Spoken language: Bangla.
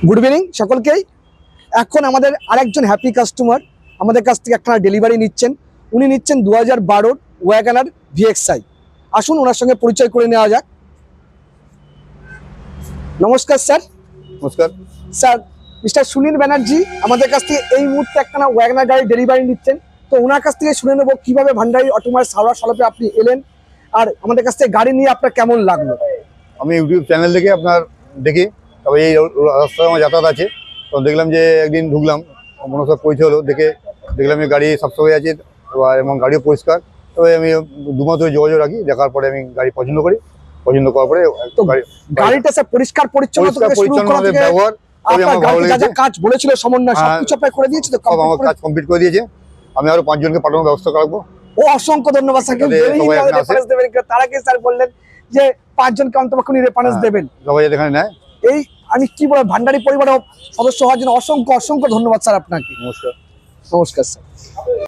গুড ইভিনিং সকলকেই। এখন আমাদের আরেকজন হ্যাপি কাস্টমার আমাদের কাছ থেকে একটা ডেলিভারি নিচ্ছেন। উনি নিচ্ছেন 2012 ওয়াগনার ভিএক্সআই। আসুন ওনার সঙ্গে পরিচয় করে নেওয়া যাক। নমস্কার স্যার। নমস্কার স্যার, মিস্টার সুনীল ব্যানার্জি আমাদের কাছ থেকে এই মুহূর্তে একটা ওয়াগনার গাড়ি ডেলিভারি নিচ্ছেন। তো ওনার কাছ থেকে শুনে নেবো কিভাবে ভান্ডারি অটোমোবাইলস হাওড়া সলপে আপনি এলেন, আর আমাদের কাছ থেকে গাড়ি নিয়ে আপনার কেমন লাগলো। আমি ইউটিউব চ্যানেল থেকে আপনার দেখি, তবে এই রাস্তায় আমার যাতায়াত আছে, তো দেখলাম যে একদিন ঢুকলাম, মনে সব পরিচয় হলো, দেখলাম যে গাড়ি সবসময় আছে এবং গাড়িও পরিষ্কার। তবে আমি 2 মাস ধরে যোগাযোগ রাখি, দেখার পরে আমি গাড়ি পছন্দ করার পরে তো গাড়িটা স্যার পরিষ্কার পরিচ্ছন্ন ব্যবহার আমার ভালো লেগেছে। কাজ বলেছিল সমন্বয় সবকিছু আপনার করে দিয়েছে, তো আমার কাজ কমপ্লিট করে দিয়েছে। আমি আরো 5 জনকে পাঠানোর ব্যবস্থা করবো। ও অসংখ্য ধন্যবাদ স্যার। তার আগে স্যার বললেন যে 5 জনকে অন্তপক্ষে রেফারেন্স দেবেন, সবাই এখানে নেয়। এই আমি কি বলবো, ভান্ডারি পরিবারের সদস্য হওয়ার জন্য অসংখ্য অসংখ্য ধন্যবাদ স্যার আপনাকে। নমস্কার। নমস্কার স্যার।